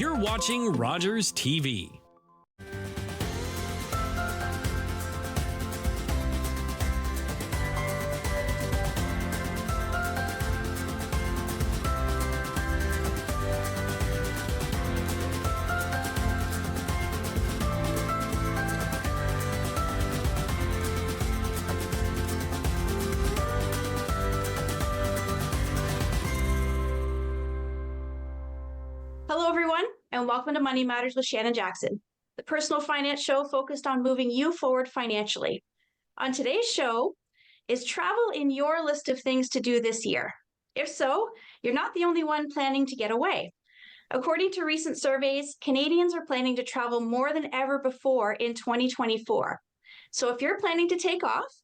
You're watching Rogers TV. Hello, everyone, and welcome to Money Matters with Shannon Jackson, the personal finance show focused on moving you forward financially. On today's show, is travel in your list of things to do this year? If so, you're not the only one planning to get away. According to recent surveys, Canadians are planning to travel more than ever before in 2024. So if you're planning to take off,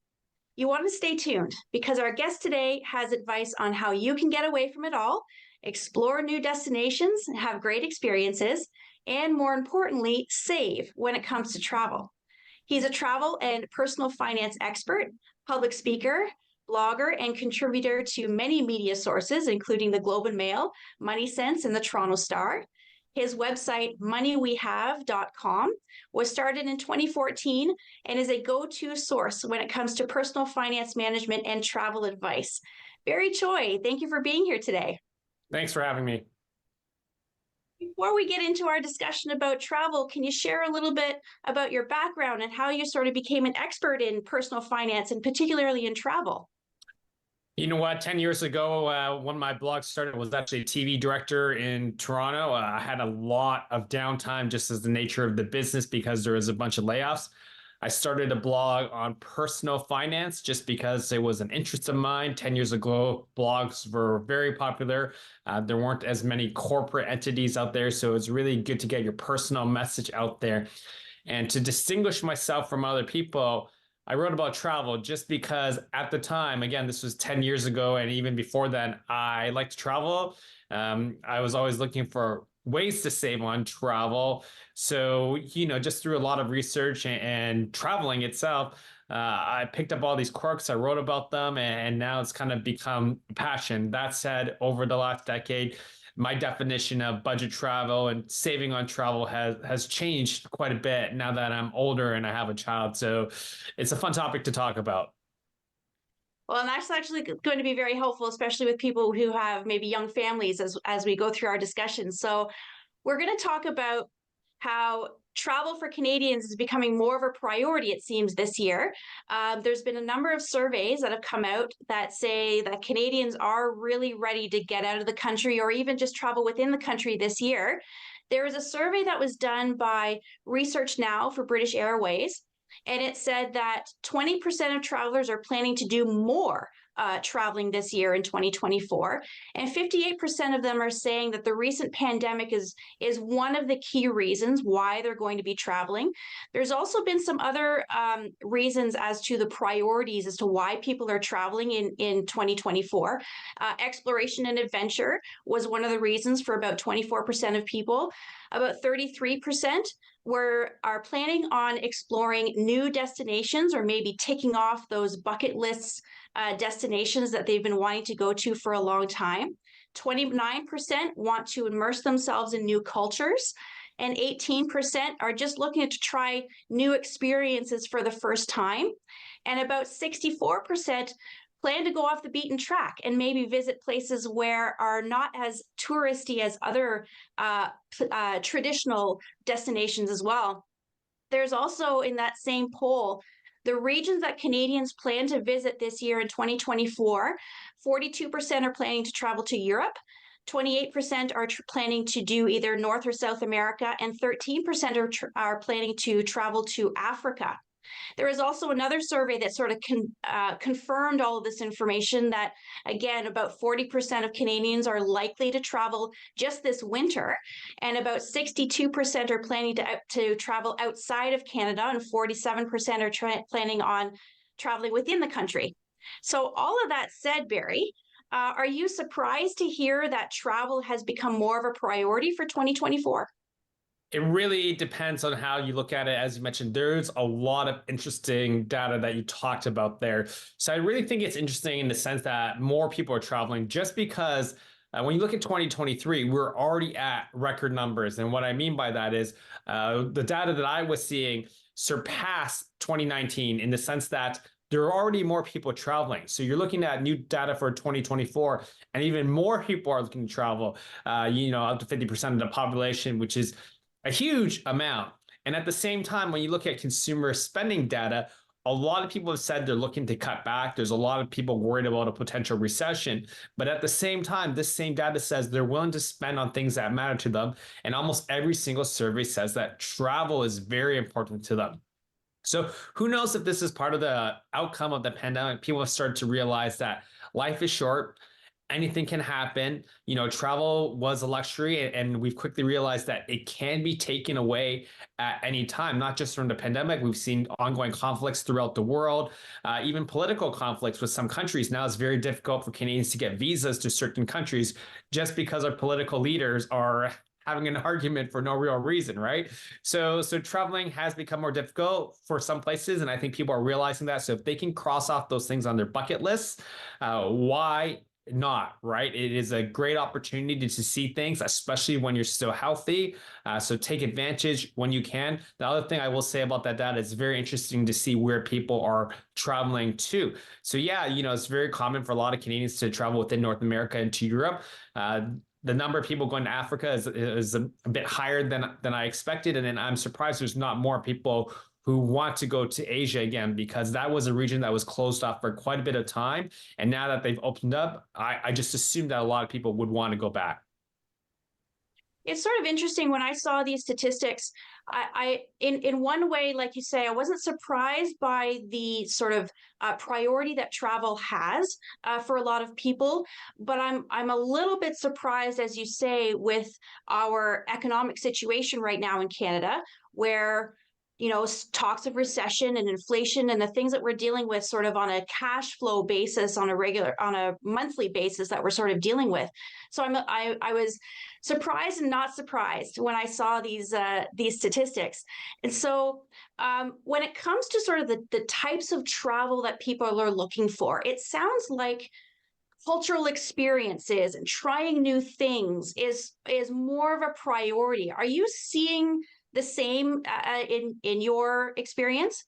you want to stay tuned because our guest today has advice on how you can get away from it all, explore new destinations, have great experiences, and more importantly, save when it comes to travel. He's a travel and personal finance expert, public speaker, blogger, and contributor to many media sources, including the Globe and Mail, Money Sense, and the Toronto Star. His website, moneywehav.com, was started in 2014 and is a go-to source when it comes to personal finance management and travel advice. Barry Choi, thank you for being here today. Thanks for having me. Before we get into our discussion about travel, can you share a little bit about your background and how you sort of became an expert in personal finance and particularly in travel? You know what? 10 years ago, when my blog started, I was actually a TV director in Toronto. I had a lot of downtime just as the nature of the business because there was a bunch of layoffs. I started a blog on personal finance just because it was an interest of mine. 10 years ago, blogs were very popular. There weren't as many corporate entities out there, so it's really good to get your personal message out there. And to distinguish myself from other people, I wrote about travel just because at the time, again, this was 10 years ago, and even before then, I liked to travel. I was always looking for ways to save on travel. So, just through a lot of research and traveling itself, I picked up all these quirks, I wrote about them, and now it's kind of become a passion. That said, over the last decade, my definition of budget travel and saving on travel has changed quite a bit now that I'm older and I have a child. So it's a fun topic to talk about. Well, and that's actually going to be very helpful, especially with people who have maybe young families as we go through our discussion. So we're going to talk about how travel for Canadians is becoming more of a priority, it seems, this year. There's been a number of surveys that have come out that say that Canadians are really ready to get out of the country or even just travel within the country this year. There was a survey that was done by Research Now for British Airways, and it said that 20% of travelers are planning to do more traveling this year in 2024. And 58% of them are saying that the recent pandemic is one of the key reasons why they're going to be traveling. There's also been some other reasons as to the priorities as to why people are traveling in 2024. Exploration and adventure was one of the reasons for about 24% of people. About 33% are planning on exploring new destinations or maybe ticking off those bucket lists destinations that they've been wanting to go to for a long time. 29% want to immerse themselves in new cultures, and 18% are just looking to try new experiences for the first time. And about 64% plan to go off the beaten track and maybe visit places where are not as touristy as other traditional destinations as well. There's also in that same poll, the regions that Canadians plan to visit this year in 2024, 42% are planning to travel to Europe, 28% are planning to do either North or South America, and 13% are planning to travel to Africa. There is also another survey that sort of confirmed all of this information that, again, about 40% of Canadians are likely to travel just this winter, and about 62% are planning to travel outside of Canada, and 47% are planning on traveling within the country. So all of that said, Barry, are you surprised to hear that travel has become more of a priority for 2024? It really depends on how you look at it. As you mentioned, there's a lot of interesting data that you talked about there. So I really think it's interesting in the sense that more people are traveling just because When you look at 2023, we're already at record numbers. And what I mean by that is the data that I was seeing surpassed 2019 in the sense that there are already more people traveling. So you're looking at new data for 2024, and even more people are looking to travel, up to 50% of the population, which is a huge amount. And at the same time, when you look at consumer spending data, a lot of people have said they're looking to cut back. There's a lot of people worried about a potential recession. But at the same time, this same data says they're willing to spend on things that matter to them. And almost every single survey says that travel is very important to them. So who knows if this is part of the outcome of the pandemic? People have started to realize that life is short. Anything can happen. Travel was a luxury, and we've quickly realized that it can be taken away at any time, not just from the pandemic. We've seen ongoing conflicts throughout the world, even political conflicts with some countries. Now it's very difficult for Canadians to get visas to certain countries just because our political leaders are having an argument for no real reason, right? So traveling has become more difficult for some places, and I think people are realizing that. So if they can cross off those things on their bucket list, why not, right? It is a great opportunity to see things, especially when you're still healthy. So take advantage when you can. The other thing I will say about that data is very interesting to see where people are traveling to. So yeah, it's very common for a lot of Canadians to travel within North America and to Europe. The number of people going to Africa is a bit higher than I expected. And then I'm surprised there's not more people who want to go to Asia again, because that was a region that was closed off for quite a bit of time. And now that they've opened up, I just assumed that a lot of people would want to go back. It's sort of interesting when I saw these statistics. In one way, like you say, I wasn't surprised by the sort of priority that travel has for a lot of people, but I'm a little bit surprised, as you say, with our economic situation right now in Canada, where talks of recession and inflation and the things that we're dealing with sort of on a cash flow basis on a monthly basis that we're sort of dealing with. So I was surprised and not surprised when I saw these statistics. And so when it comes to sort of the types of travel that people are looking for, it sounds like cultural experiences and trying new things is more of a priority. Are you seeing the same in your experience?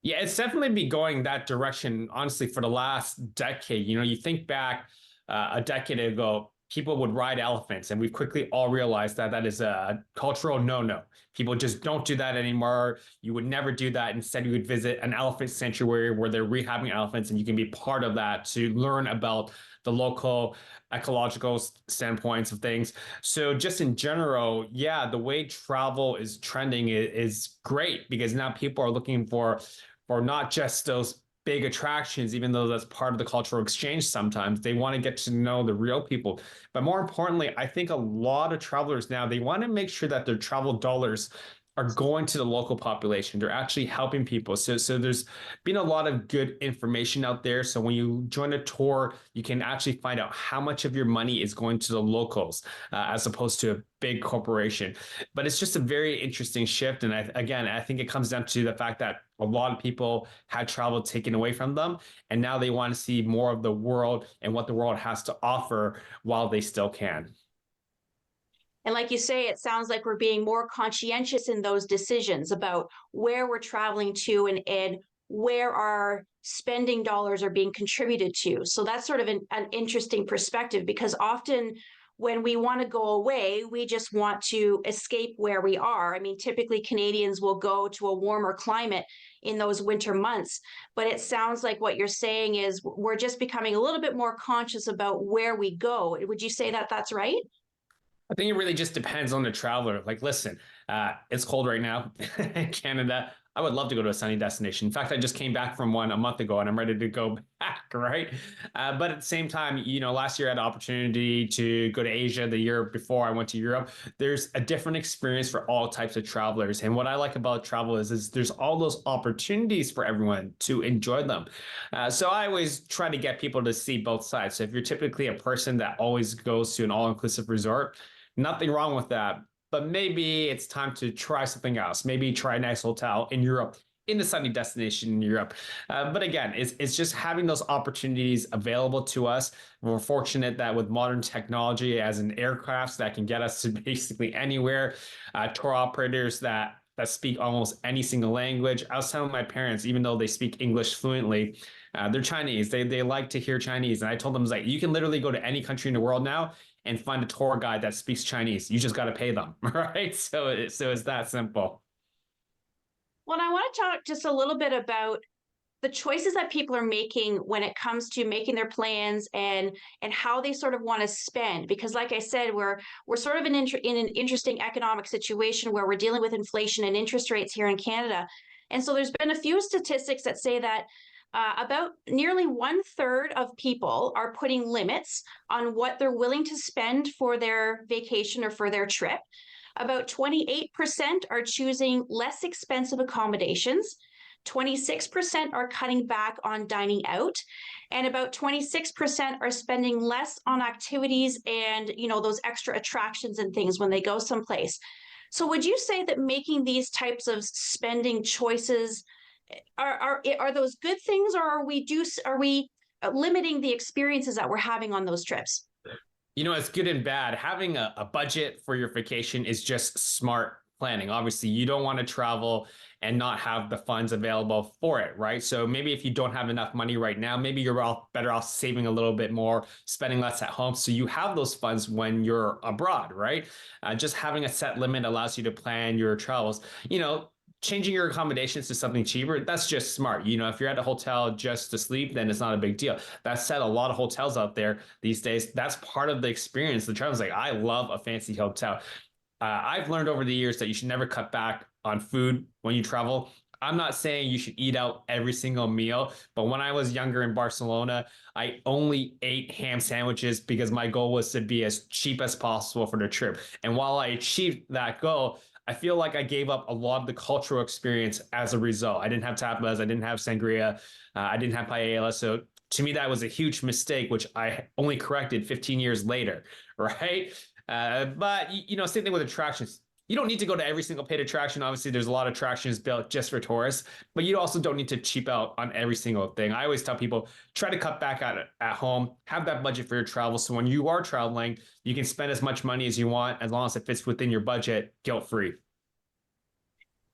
Yeah, it's definitely been going that direction, honestly, for the last decade. You think back a decade ago, people would ride elephants, and we've quickly all realized that that is a cultural no-no. People just don't do that anymore. You would never do that. Instead, you would visit an elephant sanctuary where they're rehabbing elephants, and you can be part of that to learn about the local ecological standpoints of things. So just in general, yeah, the way travel is trending is great, because now people are looking for not just those big attractions, even though that's part of the cultural exchange. Sometimes they want to get to know the real people. But more importantly, I think a lot of travelers now, they want to make sure that their travel dollars are going to the local population. They're actually helping people. So there's been a lot of good information out there. So when you join a tour, you can actually find out how much of your money is going to the locals as opposed to a big corporation. But it's just a very interesting shift. And I think it comes down to the fact that a lot of people had travel taken away from them, and now they want to see more of the world and what the world has to offer while they still can. And like you say, it sounds like we're being more conscientious in those decisions about where we're traveling to and where our spending dollars are being contributed to. So that's sort of an interesting perspective, because often when we want to go away, we just want to escape where we are. I mean, typically Canadians will go to a warmer climate in those winter months. But it sounds like what you're saying is we're just becoming a little bit more conscious about where we go. Would you say that that's right? I think it really just depends on the traveler. Like, listen, it's cold right now in Canada. I would love to go to a sunny destination. In fact, I just came back from one a month ago, and I'm ready to go back, right? But at the same time, last year I had an opportunity to go to Asia. The year before I went to Europe. There's a different experience for all types of travelers. And what I like about travel is there's all those opportunities for everyone to enjoy them. So I always try to get people to see both sides. So if you're typically a person that always goes to an all-inclusive resort, nothing wrong with that. But maybe it's time to try something else. Maybe try a nice hotel in Europe in a sunny destination in Europe. But again, it's just having those opportunities available to us. We're fortunate that with modern technology as an aircraft that can get us to basically anywhere, tour operators that speak almost any single language. I was telling my parents, even though they speak English fluently, they're Chinese. They like to hear Chinese. And I told them, like, you can literally go to any country in the world now and find a tour guide that speaks Chinese. You just got to pay them, right? So it's that simple. Well, I want to talk just a little bit about the choices that people are making when it comes to making their plans and how they sort of want to spend, because like I said, we're sort of in an interesting economic situation where we're dealing with inflation and interest rates here in Canada. And so there's been a few statistics that say that about nearly 1/3 of people are putting limits on what they're willing to spend for their vacation or for their trip. About 28% are choosing less expensive accommodations. 26% are cutting back on dining out, and about 26% are spending less on activities and, those extra attractions and things when they go someplace. So would you say that making these types of spending choices are those good things, or are we limiting the experiences that we're having on those trips? It's good and bad. Having a budget for your vacation is just smart planning. Obviously, you don't want to travel and not have the funds available for it, right? So maybe if you don't have enough money right now, maybe you're better off saving a little bit more, spending less at home, so you have those funds when you're abroad, right? Just having a set limit allows you to plan your travels. Changing your accommodations to something cheaper, that's just smart. If you're at a hotel just to sleep, then it's not a big deal. That said, a lot of hotels out there these days, that's part of the experience. The travel's like, I love a fancy hotel. I've learned over the years that you should never cut back on food when you travel. I'm not saying you should eat out every single meal, but when I was younger in Barcelona, I only ate ham sandwiches because my goal was to be as cheap as possible for the trip. And while I achieved that goal, I feel like I gave up a lot of the cultural experience as a result. I didn't have tapas, I didn't have sangria, I didn't have paella. So to me, that was a huge mistake, which I only corrected 15 years later, right? But same thing with attractions. You don't need to go to every single paid attraction. Obviously, there's a lot of attractions built just for tourists, but you also don't need to cheap out on every single thing. I always tell people, try to cut back at home, have that budget for your travel. So when you are traveling, you can spend as much money as you want, as long as it fits within your budget, guilt-free.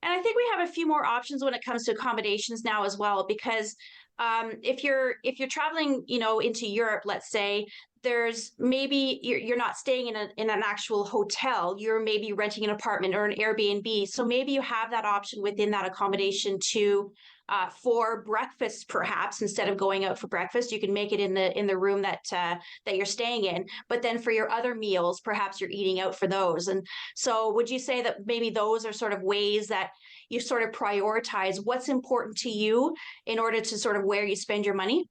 And I think we have a few more options when it comes to accommodations now as well, because if you're traveling, into Europe, let's say, there's maybe you're not staying in an actual hotel. You're maybe renting an apartment or an Airbnb. So maybe you have that option within that accommodation to for breakfast, perhaps instead of going out for breakfast, you can make it in the room that you're staying in. But then for your other meals, perhaps you're eating out for those. And so, would you say that maybe those are sort of ways that you sort of prioritize what's important to you in order to sort of where you spend your money?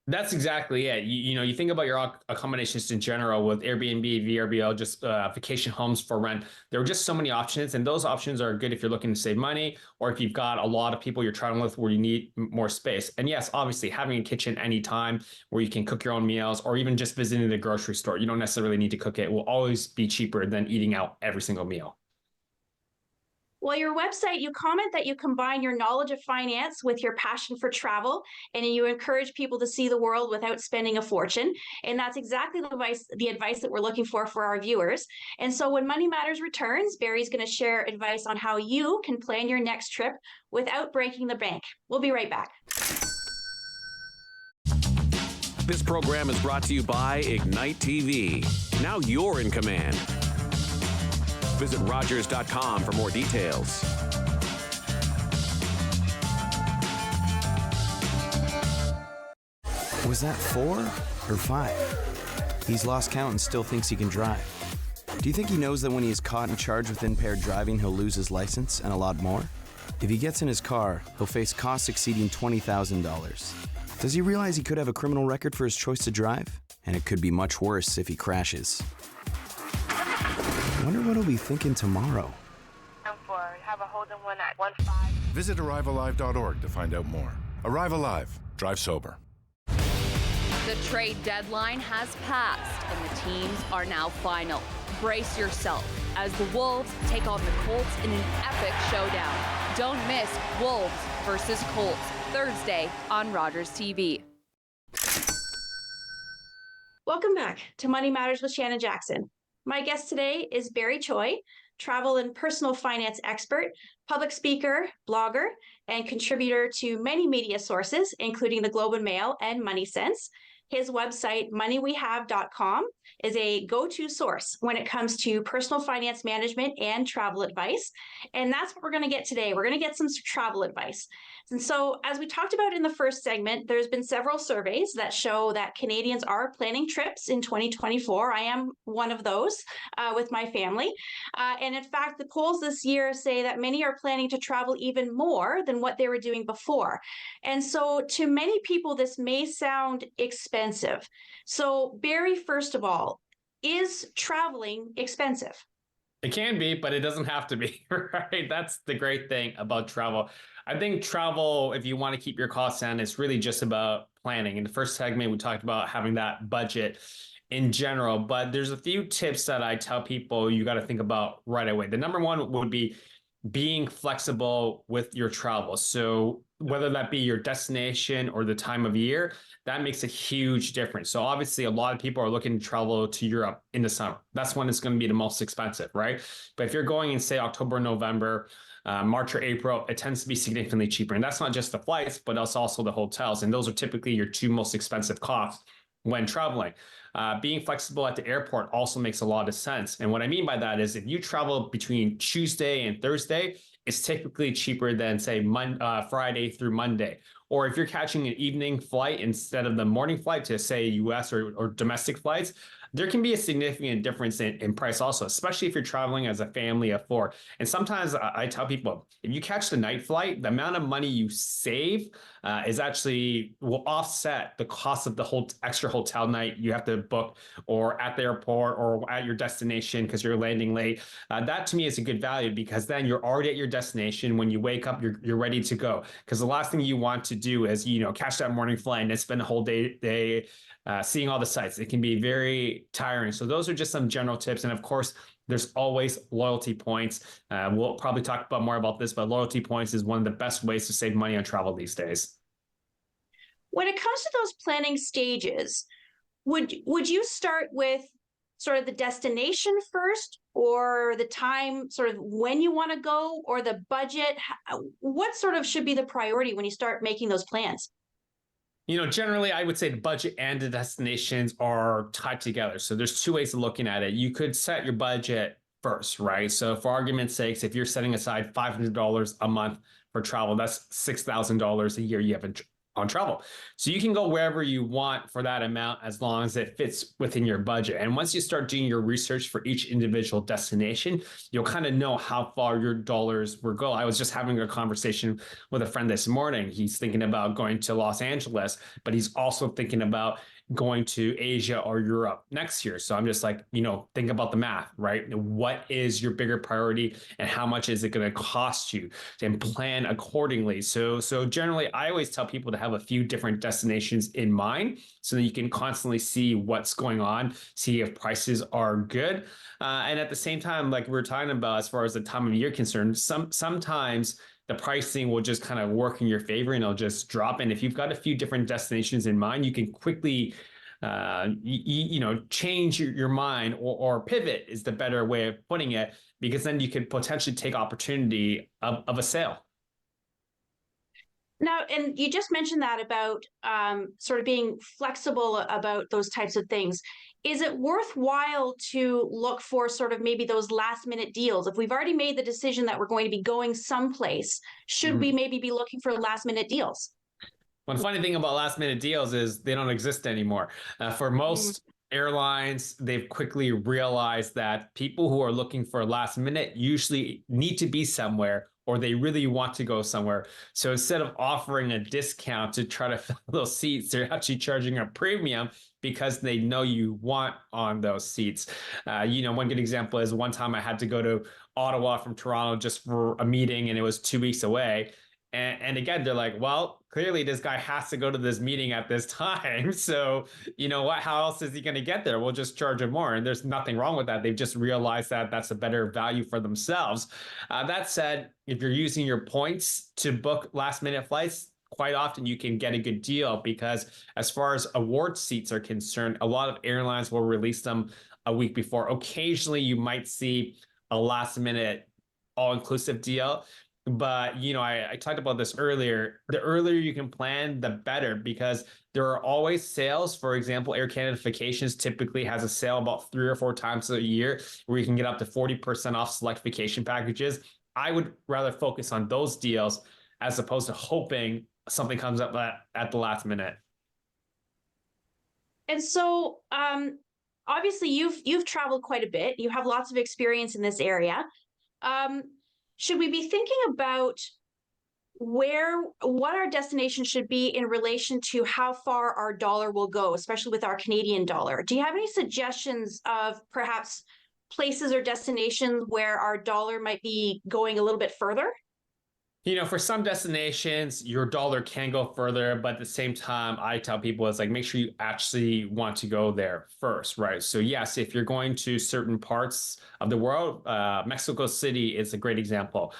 That's exactly it. You think about your accommodations in general with Airbnb, VRBO, just vacation homes for rent. There are just so many options, and those options are good if you're looking to save money or if you've got a lot of people you're traveling with where you need more space. And yes, obviously having a kitchen anytime where you can cook your own meals, or even just visiting the grocery store, you don't necessarily need to cook it, will always be cheaper than eating out every single meal. Well, your website, you comment that you combine your knowledge of finance with your passion for travel, and you encourage people to see the world without spending a fortune. And that's exactly the advice that we're looking for our viewers. And so when Money Matters returns, Barry's going to share advice on how you can plan your next trip without breaking the bank. We'll be right back. This program is brought to you by Ignite TV. Now you're in command. Visit Rogers.com for more details. Was that 4 or 5? He's lost count and still thinks he can drive. Do you think he knows that when he is caught and charged with impaired driving, he'll lose his license and a lot more? If he gets in his car, he'll face costs exceeding $20,000. Does he realize he could have a criminal record for his choice to drive? And it could be much worse if he crashes. I wonder what he'll be thinking tomorrow. Have a Holden 1 at 15. Visit ArriveAlive.org to find out more. Arrive Alive. Drive sober. The trade deadline has passed, and the teams are now final. Brace yourself as the Wolves take on the Colts in an epic showdown. Don't miss Wolves versus Colts, Thursday on Rogers TV. Welcome back to Money Matters with Shannon Jackson. My guest today is Barry Choi, travel and personal finance expert, public speaker, blogger, and contributor to many media sources, including the Globe and Mail and Money Sense. His website, moneywehave.com, is a go-to source when it comes to personal finance management and travel advice. And that's what we're going to get today. We're going to get some travel advice. And so, as we talked about in the first segment, there's been several surveys that show that Canadians are planning trips in 2024. I am one of those with my family. And in fact, the polls this year say that many are planning to travel even more than what they were doing before. And so, to many people, this may sound expensive. So, Barry, first of all, is traveling expensive? It can be, but it doesn't have to be, right? That's the great thing about travel. I think travel, if you want to keep your costs down, it's really just about planning. In the first segment, we talked about having that budget in general, but there's a few tips that I tell people you got to think about right away. The number one would be being flexible with your travel. So whether that be your destination or the time of year, that makes a huge difference. So obviously a lot of people are looking to travel to Europe in the summer. That's when it's going to be the most expensive, right? But if you're going in, say, October, November, March or April, it tends to be significantly cheaper. And that's not just the flights, but that's also the hotels. And those are typically your two most expensive costs when traveling. Being flexible at the airport also makes a lot of sense. And what I mean by that is if you travel between Tuesday and Thursday, it's typically cheaper than, say, Friday through Monday. Or if you're catching an evening flight instead of the morning flight to, say, US or domestic flights, there can be a significant difference in price also, especially if you're traveling as a family of four. And sometimes I tell people, if you catch the night flight, the amount of money you save will offset the cost of the whole extra hotel night you have to book or at the airport or at your destination because you're landing late. That to me is a good value because then you're already at your destination. When you wake up, you're ready to go. Because the last thing you want to do is, catch that morning flight and then spend a whole day seeing all the sites. It can be very tiring. So those are just some general tips. And of course, there's always loyalty points. We'll probably talk about more about this, but loyalty points is one of the best ways to save money on travel these days. When it comes to those planning stages, would you start with sort of the destination first, or the time, sort of when you want to go, or the budget? What sort of should be the priority when you start making those plans? Generally, I would say the budget and the destinations are tied together. So there's two ways of looking at it. You could set your budget first, right? So for argument's sakes, if you're setting aside $500 a month for travel, that's $6,000 a year you have on travel. So you can go wherever you want for that amount as long as it fits within your budget. And once you start doing your research for each individual destination, you'll kind of know how far your dollars will go. I was just having a conversation with a friend this morning. He's thinking about going to Los Angeles, but he's also thinking about going to Asia or Europe next year. So I'm just like, think about the math, right? What is your bigger priority and how much is it going to cost you, and plan accordingly. So generally, I always tell people to have a few different destinations in mind so that you can constantly see what's going on, see if prices are good. And at the same time, like we were talking about, as far as the time of year concerned, sometimes the pricing will just kind of work in your favor and it'll just drop. And if you've got a few different destinations in mind, you can quickly, change your mind or pivot is the better way of putting it, because then you could potentially take opportunity of a sale. Now, and you just mentioned that about sort of being flexible about those types of things. Is it worthwhile to look for sort of maybe those last minute deals? If we've already made the decision that we're going to be going someplace, should we maybe be looking for last minute deals? One funny thing about last minute deals is they don't exist anymore. For most airlines, they've quickly realized that people who are looking for last minute usually need to be somewhere, or they really want to go somewhere. So instead of offering a discount to try to fill those seats, they're actually charging a premium because they know you want on those seats. One good example is one time I had to go to Ottawa from Toronto just for a meeting, and it was 2 weeks away. And again, they're like, well, clearly this guy has to go to this meeting at this time. So, you know what? How else is he going to get there? We'll just charge him more. And there's nothing wrong with that. They've just realized that that's a better value for themselves. That said, if you're using your points to book last minute flights, quite often you can get a good deal because as far as award seats are concerned, a lot of airlines will release them a week before. Occasionally, you might see a last minute all-inclusive deal. But, you know, I talked about this earlier. The earlier you can plan, the better, because there are always sales. For example, Air Canada Vacations typically has a sale about 3 or 4 times a year where you can get up to 40% off select vacation packages. I would rather focus on those deals as opposed to hoping something comes up at the last minute. And so, obviously, you've traveled quite a bit. You have lots of experience in this area. Should we be thinking about what our destination should be in relation to how far our dollar will go, especially with our Canadian dollar? Do you have any suggestions of perhaps places or destinations where our dollar might be going a little bit further? You know, for some destinations, your dollar can go further, but at the same time, I tell people it's like make sure you actually want to go there first, right? So yes, if you're going to certain parts of the world, Mexico City is a great example.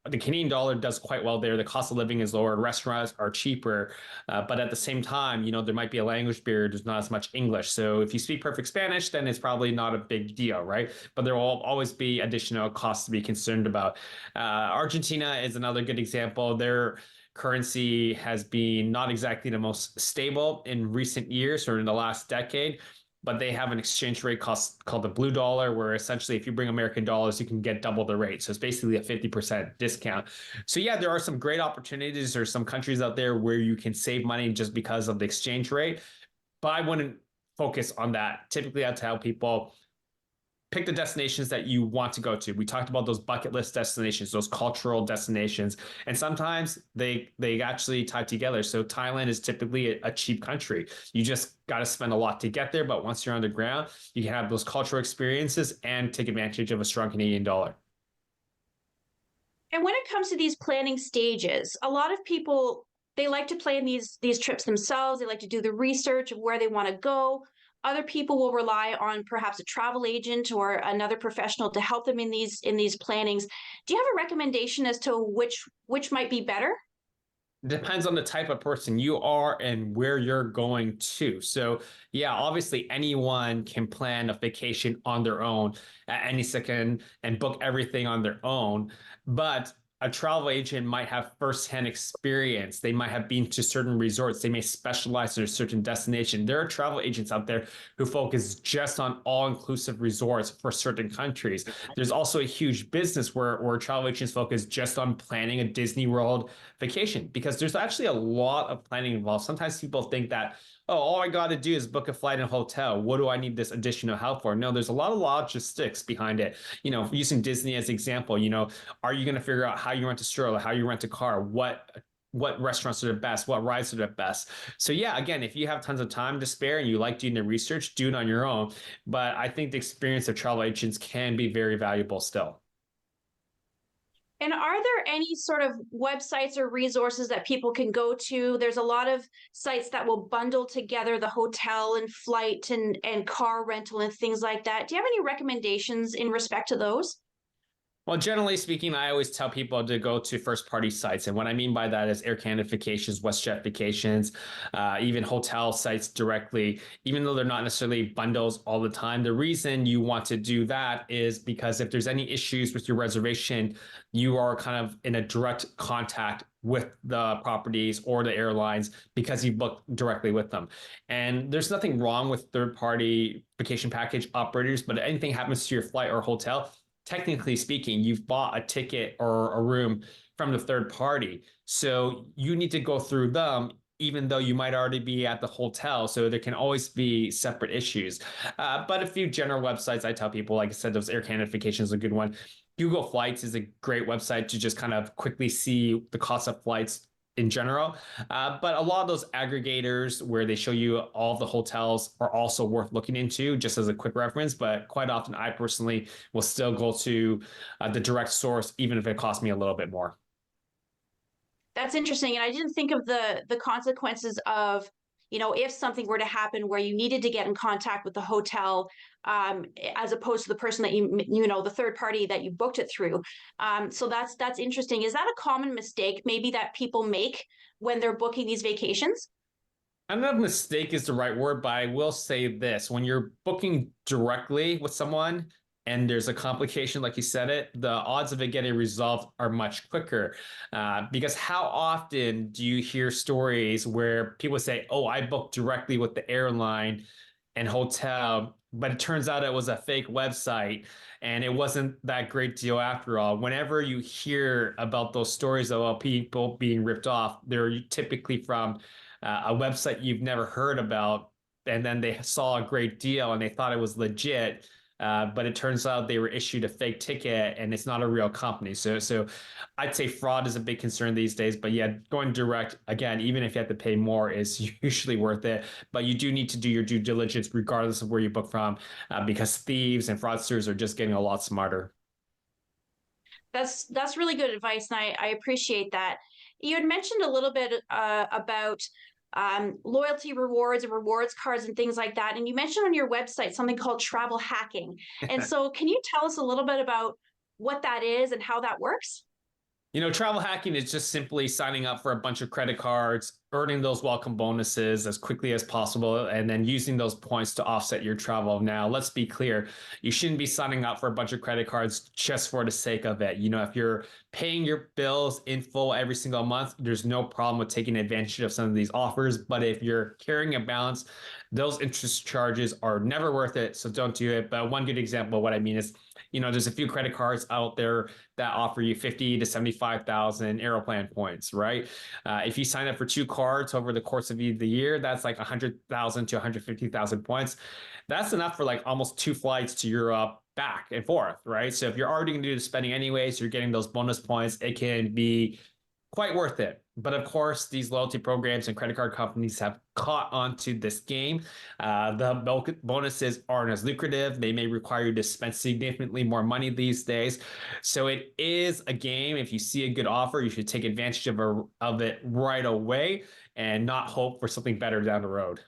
The Canadian dollar does quite well there. The cost of living is lower. Restaurants are cheaper. But at the same time, you know, there might be a language barrier. There's not as much English. So if you speak perfect Spanish, then it's probably not a big deal, right? But there will always be additional costs to be concerned about. Argentina is another good example. Their currency has been not exactly the most stable in recent years or in the last decade. But they have an exchange rate cost called the blue dollar, where essentially if you bring American dollars, you can get double the rate. So it's basically a 50% discount. So yeah, there are some great opportunities. There's some countries out there where you can save money just because of the exchange rate. But I wouldn't focus on that. Typically, I tell people, pick the destinations that you want to go to. We talked about those bucket list destinations, those cultural destinations, and sometimes they actually tie together. So Thailand is typically a cheap country. You just got to spend a lot to get there, but once you're on the ground, you can have those cultural experiences and take advantage of a strong Canadian dollar. And when it comes to these planning stages, a lot of people, they like to plan these trips themselves. They like to do the research of where they want to go. Other people will rely on perhaps a travel agent or another professional to help them in these plannings. Do you have a recommendation as to which might be better? Depends on the type of person you are and where you're going to. So yeah, obviously anyone can plan a vacation on their own at any second and book everything on their own. But a travel agent might have firsthand experience. They might have been to certain resorts. They may specialize in a certain destination. There are travel agents out there who focus just on all-inclusive resorts for certain countries. There's also a huge business where travel agents focus just on planning a Disney World vacation because there's actually a lot of planning involved. Sometimes people think that, oh, all I got to do is book a flight and hotel. What do I need this additional help for? No, there's a lot of logistics behind it. You know, using Disney as an example, you know, are you going to figure out how you rent a stroller, how you rent a car, what restaurants are the best, what rides are the best? So yeah, again, if you have tons of time to spare and you like doing the research, do it on your own. But I think the experience of travel agents can be very valuable still. And are there any sort of websites or resources that people can go to? There's a lot of sites that will bundle together the hotel and flight and car rental and things like that. Do you have any recommendations in respect to those? Well, generally speaking, I always tell people to go to first-party sites. And what I mean by that is Air Canada Vacations, WestJet Vacations, even hotel sites directly, even though they're not necessarily bundles all the time. The reason you want to do that is because if there's any issues with your reservation, you are kind of in a direct contact with the properties or the airlines because you booked directly with them. And there's nothing wrong with third-party vacation package operators, but if anything happens to your flight or hotel, technically speaking, you've bought a ticket or a room from the third party. So you need to go through them, even though you might already be at the hotel. So there can always be separate issues. But a few general websites I tell people, like I said, those Air Canada Vacations is a good one. Google Flights is a great website to just kind of quickly see the cost of flights in general. But a lot of those aggregators where they show you all the hotels are also worth looking into just as a quick reference. But quite often, I personally will still go to the direct source, even if it costs me a little bit more. That's interesting. And I didn't think of the consequences of, if something were to happen where you needed to get in contact with the hotel, as opposed to the person that the third party that you booked it through. So that's interesting. Is that a common mistake maybe that people make when they're booking these vacations? I don't know if mistake is the right word, but I will say this. When you're booking directly with someone and there's a complication, like you said it, the odds of it getting resolved are much quicker. Because how often do you hear stories where people say, oh, I booked directly with the airline and hotel, but it turns out it was a fake website and it wasn't that great deal after all. Whenever you hear about those stories about people being ripped off, they're typically from a website you've never heard about, and then they saw a great deal and they thought it was legit, but it turns out they were issued a fake ticket and it's not a real company. So I'd say fraud is a big concern these days. But yeah, going direct, again, even if you have to pay more, is usually worth it. But you do need to do your due diligence regardless of where you book from, because thieves and fraudsters are just getting a lot smarter. That's really good advice, and I appreciate that. You had mentioned a little bit about loyalty rewards and rewards cards and things like that. And you mentioned on your website something called travel hacking. And so can you tell us a little bit about what that is and how that works? Travel hacking is just simply signing up for a bunch of credit cards, earning those welcome bonuses as quickly as possible, and then using those points to offset your travel. Now, let's be clear. You shouldn't be signing up for a bunch of credit cards just for the sake of it. If you're paying your bills in full every single month, there's no problem with taking advantage of some of these offers. But if you're carrying a balance, those interest charges are never worth it. So don't do it. But one good example of what I mean is, there's a few credit cards out there that offer you 50 to 75,000 Aeroplan points, right? If you sign up for 2 cards over the course of the year, that's like 100,000 to 150,000 points. That's enough for like almost 2 flights to Europe back and forth, right? So if you're already going to do the spending anyways, you're getting those bonus points, it can be quite worth it. But of course, these loyalty programs and credit card companies have caught onto this game. The bonuses aren't as lucrative. They may require you to spend significantly more money these days. So it is a game. If you see a good offer, you should take advantage of it right away and not hope for something better down the road.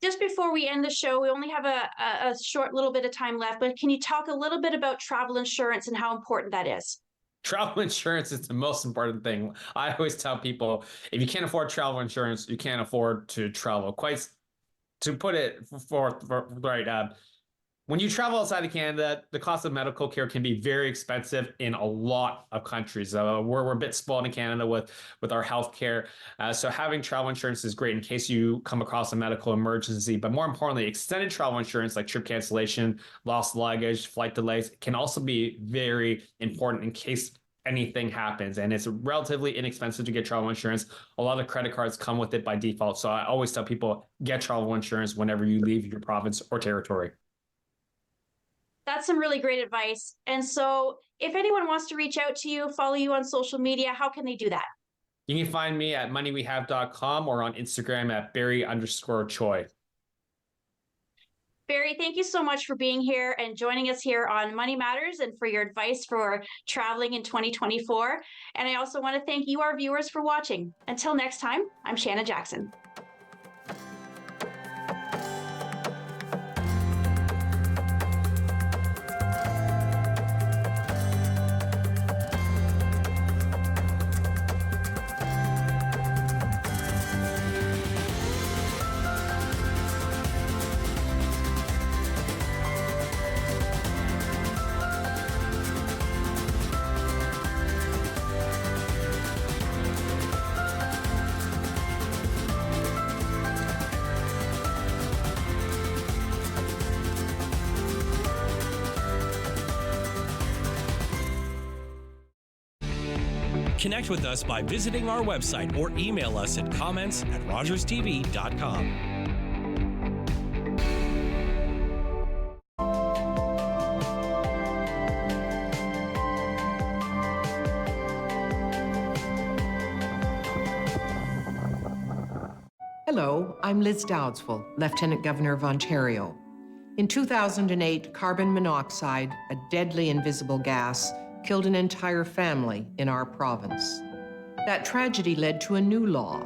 Just before we end the show, we only have a short little bit of time left, but can you talk a little bit about travel insurance and how important that is? Travel insurance is the most important thing. I always tell people, if you can't afford travel insurance, you can't afford to travel. Quite to put it forth, right. When you travel outside of Canada, the cost of medical care can be very expensive in a lot of countries. We're a bit spoiled in Canada with our healthcare. So having travel insurance is great in case you come across a medical emergency. But more importantly, extended travel insurance like trip cancellation, lost luggage, flight delays can also be very important in case anything happens. And it's relatively inexpensive to get travel insurance. A lot of credit cards come with it by default. So I always tell people, get travel insurance whenever you leave your province or territory. That's some really great advice. And so if anyone wants to reach out to you, follow you on social media, how can they do that? You can find me at moneywehave.com or on Instagram at Barry_Choi. Barry, thank you so much for being here and joining us here on Money Matters and for your advice for traveling in 2024. And I also want to thank you, our viewers, for watching. Until next time, I'm Shannon Jackson. Connect with us by visiting our website or email us at comments@rogerstv.com. Hello, I'm Liz Dowdswell, Lieutenant Governor of Ontario. In 2008, carbon monoxide, a deadly invisible gas, killed an entire family in our province. That tragedy led to a new law